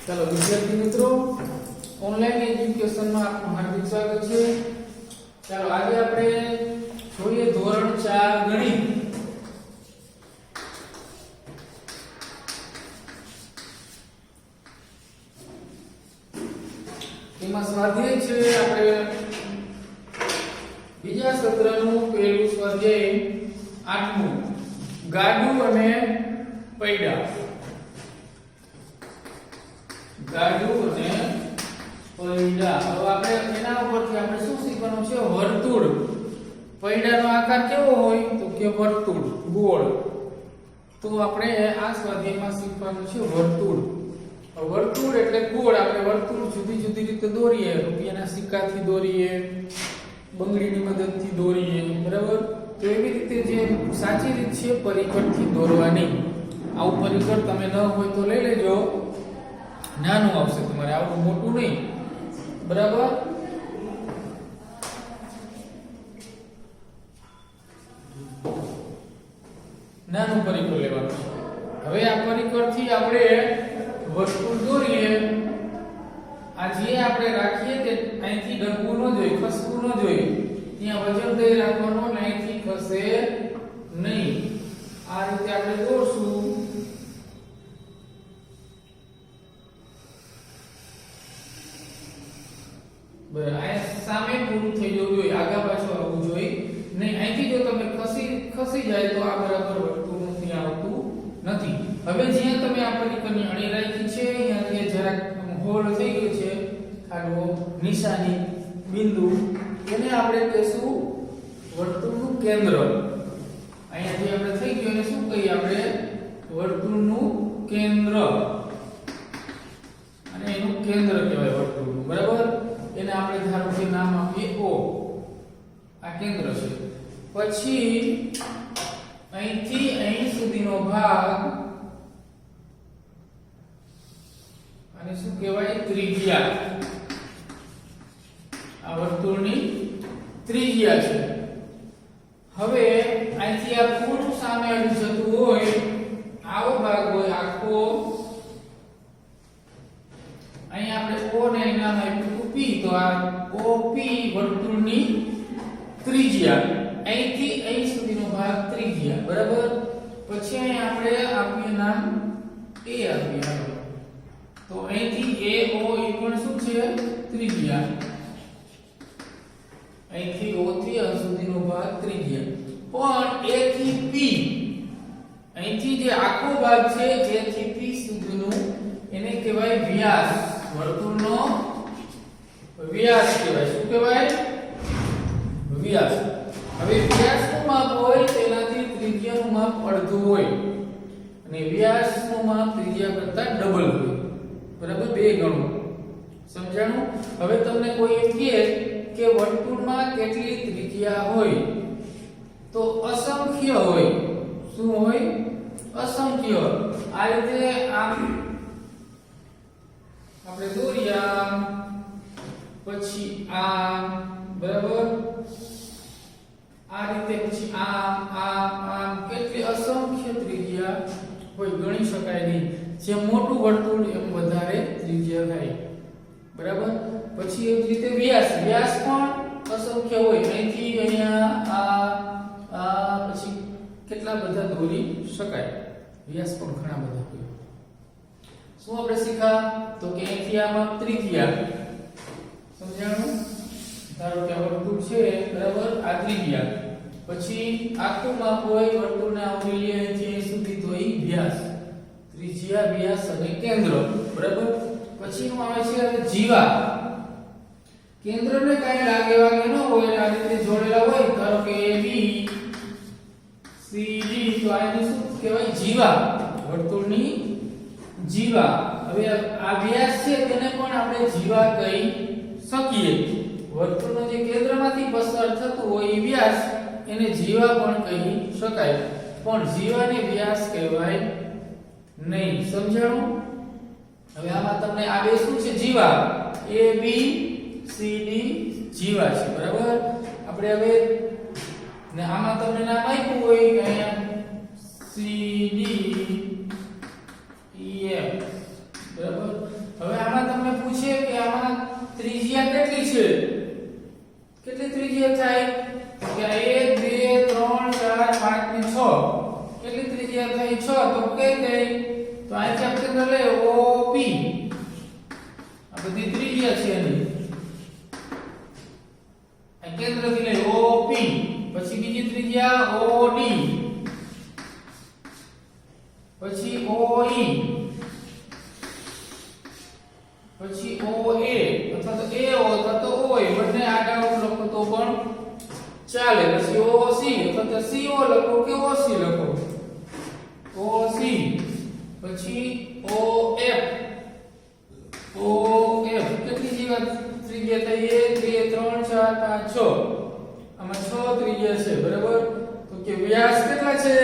ચાલો વિદ્યાર્થી મિત્રો, ઓનલાઈન એજ્યુકેશનમાં આપનું હાર્દિક સ્વાગત છે. ચાલો આજે આપણે જોઈએ ધોરણ 4 ગણિત. એમાં સ્વાધ્યાય છે આપણે બીજા સત્રનું પહેલું સ્વાધ્યાય 8મું, ગાડું અને પૈડા. ગાડું અને પૈડા. હવે આપણે એના ઉપરથી આપણે શું શીખવાનું છે? વર્તુળ. પૈડાનો આકાર કેવો હોય? તો કે વર્તુળ, ગોળ. તો આપણે આ સ્વાધ્યાયમાં શીખવાનું છે વર્તુળ. વર્તુળ એટલે ગોળ. આપણે વર્તુળ જુદી જુદી રીતે દોરીએ. રૂપિયાના સિક્કાથી દોરીએ, બંગડીની મદદથી દોરીએ, બરાબર? તો એવી રીતે જે સાચી રીત છે પરિકરથી દોરવાની. આવું પરિકર તમે ન હોય તો લઈ લેજો. નાનું આવશે તમારે, આવું મોટું નહીં, બરાબર? નાનું પરિકર લેવાનું. હવે આ પરિકરથી આપણે વર્તુળ દોરીએ. આ જે આપણે રાખીએ તે અહીંથી ડગવું ન જોઈએ, ખસવું ન જોઈએ. ત્યાં વજન દઈ રાખવાનો, અહીંથી ખસે નહીં. આ રીતે આપણે દોરશું. બરાબર, સામે પૂરું થઈ જવું જોઈએ, આગા પાછું આવવું જોઈએ નહીં. અહીંથી જો તમે ખસી જાય તો આ બરાબર વર્તુળ નથી આવતું નથી. હવે જ્યાં તમે આ પરિકરની અણી રાખી છે, અહીંયા જરાક હોલ થઈ ગયો છે, ખાડો, નિશાની, બિંદુ, એને આપણે કહીશું વર્તુળનું કેન્દ્ર. અહીંયાથી આપણે થઈ ગયું એને શું કહીએ આપણે? વર્તુળનું કેન્દ્ર. અને એનું કેન્દ્ર કહેવાય વર્તુળનું, બરાબર? એને આપણે ધારો કે નામ આપીએ O. આ કેન્દ્ર છે. પછી અહીંથી અહીં સુધીનો ભાગ અને શું કહેવાય? ત્રિજ્યા. આ વર્તુળની ત્રિજ્યા છે. હવે અહીંથી આ પૂરું સામે આવી જતું હોય, આવો ભાગ હોય આખો. અહીં આપણે O ને નામ આપ્યું P, તો આ OP વર્તુળની ત્રિજ્યા. અહીંથી અહીં સુધીનો ભાગ ત્રિજ્યા, બરાબર? પછી અહીં આપણે આપીએ નામ A આપીએ. તો અહીંથી AO એ પણ શું છે? ત્રિજ્યા. અહીંથી O થી અહીં સુધીનો ભાગ ત્રિજ્યા. પણ A થી P, અહીંથી જે આખો ભાગ છે A થી P સુધીનું, એને કહેવાય વ્યાસ. વર્તુળનો વ્યાસ કહેવાય. શું કહેવાય? વ્યાસ. હવે વ્યાસનું માપ હોય તેનાથી ત્રિજ્યાનું માપ અડધું હોય, અને વ્યાસનું માપ ત્રિજ્યા કરતા ડબલ હોય, બરાબર? 2 ગણું. સમજાણું? હવે તમને કોઈ એમ કહે કે વર્તુળમાં કેટલી ત્રિજ્યા હોય? તો અસંખ્ય હોય. શું હોય? અસંખ્ય. આ રીતે આમ આપણે દોર્યા, પછી આમ, બરાબર? આ રીતે પછી આમ કેટલી અસંખ્ય ત્રિજ્યા હોય, ગણી શકાય નહીં. જેમ મોટું વર્તુળ એમ વધારે ત્રિજ્યા થાય, બરાબર? પછી એવી રીતે વ્યાસ. વ્યાસ પણ અસંખ્ય હોય. અહીંથી અહીંયા આ પછી કેટલા બધા દોરી શકાય. વ્યાસ પણ ઘણા બધા હોય. શું આપણે શીખા? તો કે અહીંથી આમાં ત્રિજ્યા. સમજાણું? ધારો કે વર્તુળ છે, બરાબર? આ ત્રિજ્યા. પછી આખું માપ હોય વર્તુળને આવરી લે અહીંથી સુધી, તો એ વ્યાસ. ત્રિજ્યા, વ્યાસ અને કેન્દ્ર, બરાબર? પછીનું આવે છે જીવા. કેન્દ્રને કાંઈ લાગે વાગે ન હોય, આ રીતે જોડેલા હોય. ધારો કે AB, CD, તો આને શું કહેવાય? જીવા. વર્તુળની જીવા. હવે આ વ્યાસ છે તેને પણ આપણે જીવા કહી શકીએ. વર્તુળનો જે કેન્દ્રમાંથી પસાર થતું હોય એ વ્યાસ, એને જીવા પણ કહી શકાય. પણ જીવાને વ્યાસ કહેવાય નહીં. સમજાણું? હવે આમાં તમને આ બે શું છે? જીવા. AB, CD જીવા છે, બરાબર? આપણે હવે ને આમાં તમને નામ આપ્યું હોય કે અહીંયા CD EF, બરાબર? કઈ તો આ કેન્દ્ર લે OP આ બધી ત્રિજ્યા છે એની આ કેન્દ્રથી લે OP પછી બીજી ત્રિજ્યા OD પછી OE પછી OA અથવા તો AO અથવા તો OA બંને આગળ લખો તો પણ ચાલે પછી OC અથવા તો CO લખો કે OC લખો OC પછી OF કેટલી ત્રિજ્યા થઈ 1 2 3 4 5 6 આમાં 6 ત્રિજ્યા છે બરાબર તો કે વ્યાસ કેટલા છે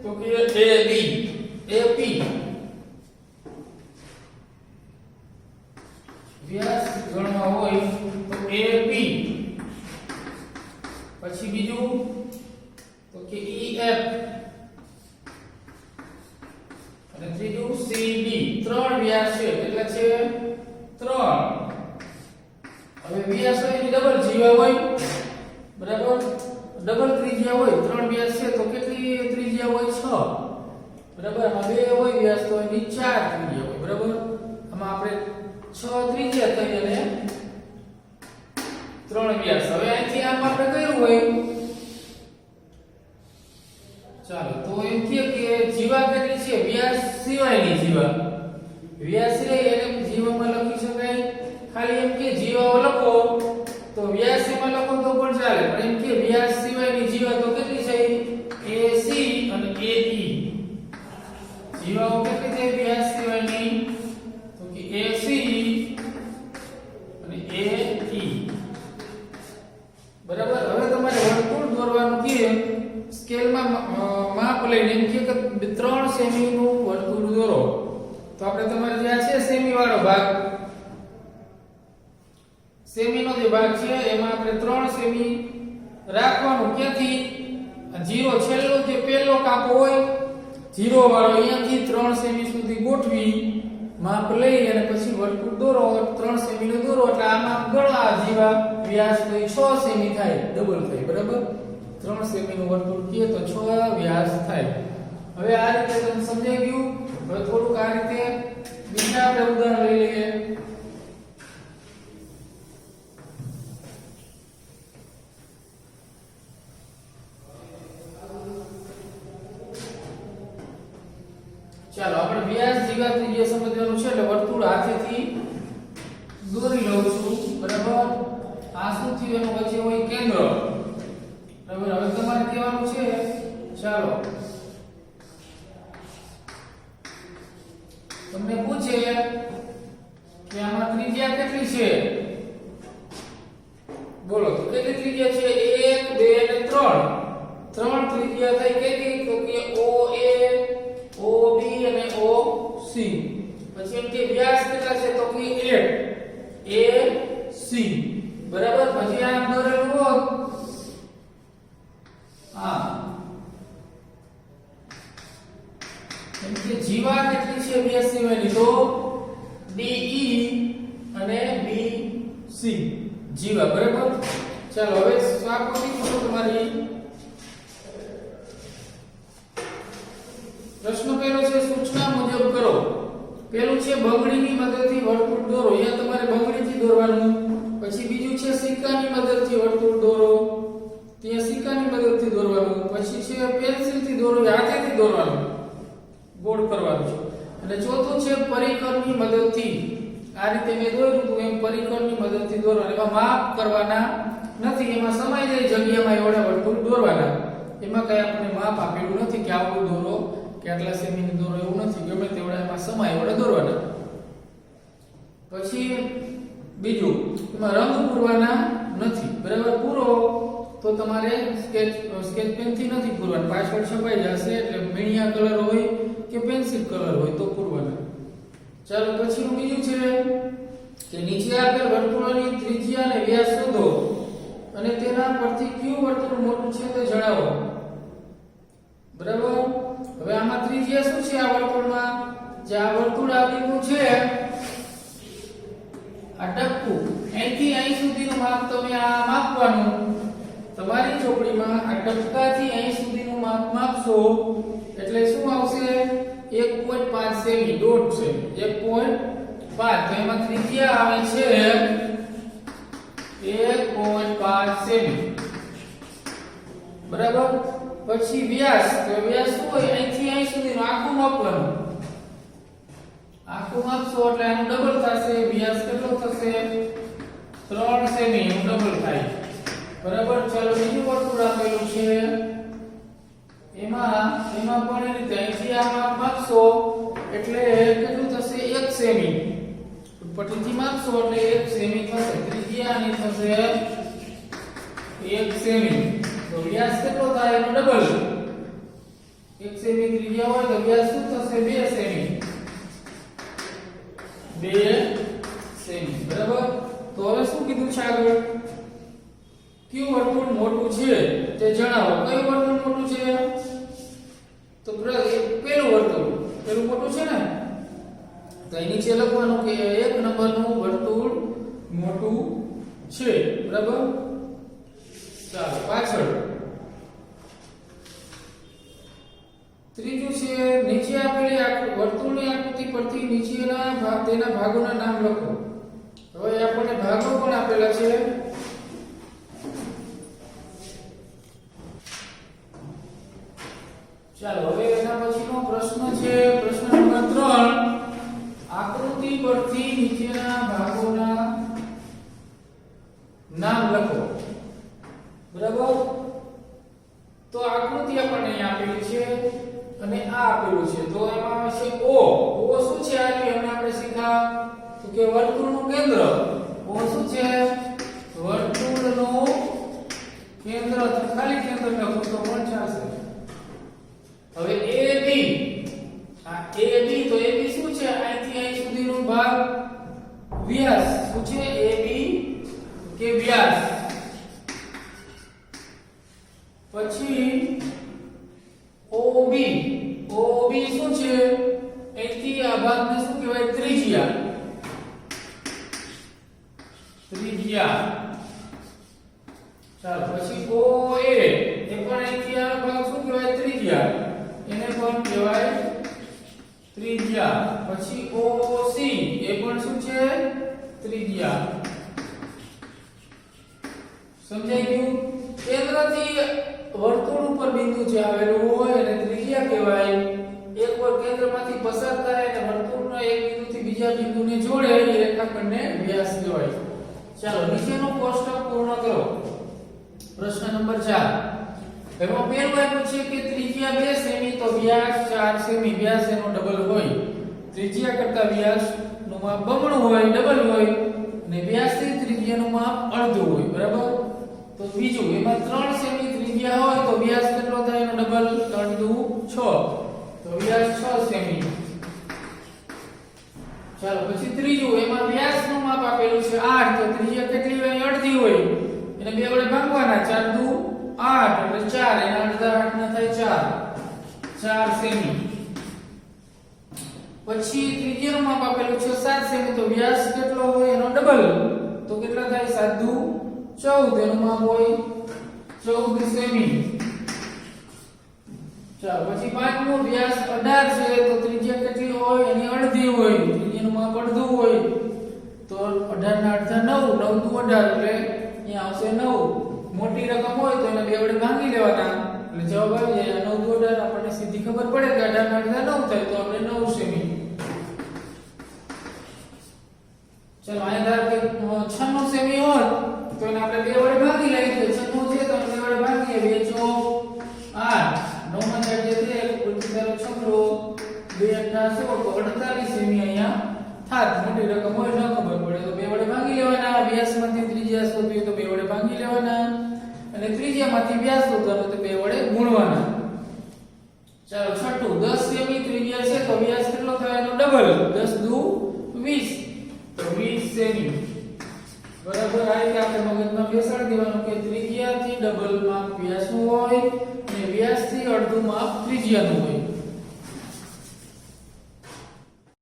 તો કે AB વ્યાસ ગણવા હોય તો AB પછી બીજું તો કે EF અને ત્રીજું CD ત્રણ વ્યાસ છે કેટલા છે 3 હવે વ્યાસ હોય એની ડબલ જીવા હોય બરાબર ડબલ ત્રિજ્યા હોય 3 વ્યાસ છે તો કેટલી ત્રિજ્યા હોય 6 બરાબર આમાં 2 હોય વ્યાસ તો એની 4 ત્રિજ્યા હોય બરાબર આમાં આપણે 6 ત્રિજ્યા થઈ અને 3 વ્યાસ હવે અહીંથી આમ આપણે કર્યું હોય ચાલો તો એમ કે જીવા કેટલી છે વ્યાસ સિવાયની જીવા વ્યાસ રે એને જીવામાં લખી શકાય ખાલી એમ કે જીવાઓ લખો તો વ્યાસ એમાં લખો તો પણ ચાલે પણ એમ કે વ્યાસ સિવાયની જીવા તો કેટલી છે AC અને AE જીવાઓ કેટલી છે વ્યાસ સિવાયની તો કે AC અને AE બરાબર હવે તમારે વર્તુળ દોરવાનું કે સ્કેલમાં માપ લઈને એમ કે 3 સેમી નું વર્તુળ દોરો તો આપણે તમારે જે છે સેમી વાળો ભાગ સેમી નો જે ભાગ છે એમાં આપણે 3 સેમી રાખવાનું ક્યાંથી 0 છેલ્લો જે પહેલો કાપો હોય 0 વાળો અહીંયાથી 3 સેમી સુધી ગોઠવી માપ લઈ અને પછી વર્તુળ દોરો 3 સેમી નું દોરો એટલે આમાં ગણવા જીવા વ્યાસ તો 6 સેમી થાય ડબલ થાય બરાબર 3 સેમી નું વર્તુળ કીએ તો 6 વ્યાસ થાય હવે આ રીતે તમને સમજાઈ ગયું હવે થોડુંક આ રીતે બીજા આપણે ઉદાહરણ લઈ લઈએ ચાલો આપણે વ્યાસ જીવા ત્રિજ્યા સમજવાનું છે એટલે વર્તુળ હાથેથી દોરી લઉં છું બરાબર આ શું થયું એનું વચ્ચે હોય કેન્દ્ર બરાબર હવે તમારે કહેવાનું છે ચાલો તમને પૂછે કે આમાં ત્રિજ્યા કેટલી છે બોલો તો કેટલી ત્રિજ્યા છે 1 2 અને 3 ત્રિજ્યા થઈ કેટલી તો કે OA OB અને OC પછી એમ કે વ્યાસ કેટલા છે તો કે 8 AC બરાબર પછી આ દોરેલું હોત હા એમ કે જીવા કેટલી છે વ્યાસ સિવાયની તો DE અને BC જીવા બરાબર ચાલો હવે આકૃતિ પૂછો તમારી પ્રશ્ન પહેલો છે સૂચના મુજબ કરો પહેલું છે બંગડીની મદદથી વર્તુળ દોરો અહીંયા તમારે બંગડીથી દોરવાનું પછી બીજું છે સિક્કાની મદદથી વર્તુળ દોરો ત્યાં સિક્કાની મદદથી દોરવાનું પછી છે પેન્સિલથી દોરો હાથેથી દોરવાનું ગોળ કરવાનું છે અને ચોથું છે પરિકરની મદદથી આ રીતે મેં દોર્યું હતું એમ પરિકરની મદદથી દોરવાનું એમાં માપ કરવાના નથી એમાં સમાઈ જાય જગ્યામાં એવડા વર્તુળ દોરવાના એમાં કઈ આપણને માપ આપેલું નથી કે આવું દોરો કે આટલા સેમી દોરો એવું નથી ગમે તેવડા એમાં સમાય એવડા દોરવાના પછી બીજું એમાં રંગ પૂરવાના નથી બરાબર પૂરો તો તમારે સ્કેચ પેન થી નથી પૂરવાનું પાછળ છપાઈ જશે એટલે મીણિયા કલર હોય કે પેન્સિલ કલર હોય તો પૂરવાના ચાલો પછીનું બીજું છે કે નીચે આપેલ વર્તુળોની ત્રિજ્યા અને વ્યાસ શોધો અને તેના પરથી કયું વર્તુળ મોટું છે તે જણાવો બરાબર હવે આમાં ત્રિજ્યા શું છે આ વર્તુળમાં જે આ વર્તુળ આવેલું છે આ ટપકું અહીંથી અહીં સુધીનું માપ તમે આ માપવાનું તમારી ચોપડીમાં આ ટપકાથી અહીં સુધીનું માપ માપશો એટલે શું આવશે સેમી, દોઢ સેમી, 1.5, તો એમાં ત્રિજ્યા આવે છે 1.5 સેમી, બરાબર. પછી વ્યાસ, તો વ્યાસ શું હોય, અહીંથી અહીં સુધીનું આખું માપવાનું, આખું માપશો એટલે આનું ડબલ થશે, વ્યાસ કેટલો થશે 3 સેમી, એનું ડબલ થાય, બરાબર. ચાલો બીજું વર્તુળ આપેલું છે, એમાં પણ એ રીતે અહીંથી આ માપ માપશો એટલે કેટલું થશે 1 સેમી, પટ્ટીથી માપશો એટલે 1 સેમી થશે, ત્રિજ્યાની થશે 1 સેમી, તો વ્યાસ કેટલો થાય એનો ડબલ, 1 સેમી ત્રિજ્યા હોય તો વ્યાસ શું થશે 2 સેમી, 2 સેમી, બરાબર. તો હવે શું કીધું છે આગળ, કયું વર્તુળ મોટું છે તે જણાવો. કયું વર્તુળ મોટું છે, તો પેલું વર્તુળ, પેલું મોટું છે ને, તો અહીં નીચે લખવાનું કે 1 નંબરનું વર્તુળ મોટું છે, બરાબર. ચાલો પાછળ ત્રીજું છે, નીચે આપેલી વર્તુળની આકૃતિ પરથી નીચેના તેના ભાગોના નામ લખો. હવે આપણને ભાગો પણ આપેલા છે, ચાલો હવે એના પછીનો પ્રશ્ન છે, પ્રશ્ન નંબર 3, આકૃતિ પરથી નીચેના ભાગોના નામ લખો, બરાબર. તો આકૃતિ આપણને અહીં આપેલી છે અને આ આપેલું છે, તો એમાં છે O. O શું છે, આ રીતે આપણે શીખ્યા તો કે વર્તુળનું કેન્દ્ર. O શું છે, વર્તુળનું કેન્દ્ર, ખાલી કેન્દ્ર લખો તો પણ ચાલશે. હવે AB, આ AB, તો AB શું છે, અહીંથી અહીં સુધીનો ભાગ વ્યાસ, શું છે AB કે વ્યાસ. પછી OB, OB શું છે, અહીંથી આ ભાગને શું કહેવાય ત્રિજ્યા, ત્રિજ્યા. ચાલો પછી OA, એ પણ અહીંથી આ ભાગ શું કહેવાય ત્રિજ્યા, એને પણ કહેવાય ત્રિજ્યા. પછી OC, એ પણ શું છે ત્રિજ્યા. સમજાઈ ગયું. કેન્દ્રથી વર્તુળ ઉપર બિંદુ જે આવેલું હોય એને ત્રિજ્યા કહેવાય. એકવાર કેન્દ્રમાંથી પસાર થાય અને વર્તુળનો એક બિંદુથી બીજા બિંદુને જોડે એ રેખાખંડને વ્યાસ કહેવાય. ચાલો નીચેનું કોષ્ટક પૂર્ણ કરો. પ્રશ્ન નંબર 4, એમાં પહેલું આપ્યું છે કે ત્રિજ્યા 2 સેમી તો વ્યાસ 4 સેમી, વ્યાસ એનો ડબલ હોય, ત્રિજ્યા કરતા વ્યાસ નું માપ બમણું હોય, ડબલ હોય, અને વ્યાસથી ત્રિજ્યાનું માપ અડધું હોય, બરાબર. તો બીજું, એમાં 3 સેમી ત્રિજ્યા હોય તો વ્યાસ કેટલો થાય એનો ડબલ, અડધું 6, તો વ્યાસ 6 સેમી. ચાલો પછી ત્રીજું, એમાં વ્યાસનું માપ આપેલું છે 8, તો ત્રિજ્યા કેટલી હોય, અડધી હોય, એને 2 વડે ભાગવાના, 4 દુ 8 એટલે 4, એના અડધા 8 ના થાય 4 સેમી. પછી ત્રિજ્યાનું માપ આપેલું છે 7 સેમી, તો વ્યાસ કેટલો હોય એનો ડબલ, તો કેટલા થાય, 7 દુ 14, એનું માપ હોય 14 સેમી. ચાલો પછી પાંચમો, વ્યાસ 18 છે તો ત્રિજ્યા કેટલી હોય, એની અડધી હોય, ત્રિજ્યાનું માપ અડધું હોય, તો 18 ના અડધા 9, 9 દુ 18 એટલે અહીંયા આવશે 9. મોટી રકમ હોય તો એને 2 વડે ભાગી લેવાના એટલે જવાબ આવી જાય 9 દુ 18. આપણને સીધી ખબર પડે કે 18 ના અડધા 9 થાય, તો આપણે 9 સેમી. ચલો અહીંયા ધારો કે 96 સેમી હોત તો એને આપણે 2 વડે ભાગી લઈએ, તો 96 છે તો 2 વડે ભાગીએ, 2 ચોક 8, 9 માં જાય છે ઉલટી ધારો 96, 2 8 16, તો 48 સેમી અહીંયા થાત. મોટી રકમ હોય ન ખબર પડે તો 2 વડે ભાગી લેવાના. વ્યાસમાંથી ત્રિજ્યા શોધવી તો 2 વડે ભાગી લેવાના, અને ત્રિજ્યામાંથી વ્યાસ શોધવાનો તો 2 વડે ગુણવાના. ચાલો છઠ્ઠું, 10 સેમી ત્રિજ્યા છે તો વ્યાસ કેટલો થાય એનો ડબલ, 10 દુ 20, તો 20 સેમી. બરાબર. આ રીતે આપણે મગજમાં બેસાડી દેવાનું કે ત્રિજ્યાથી ડબલ માપ વ્યાસનું હોય અને વ્યાસથી અડધું માપ ત્રિજ્યાનું હોય.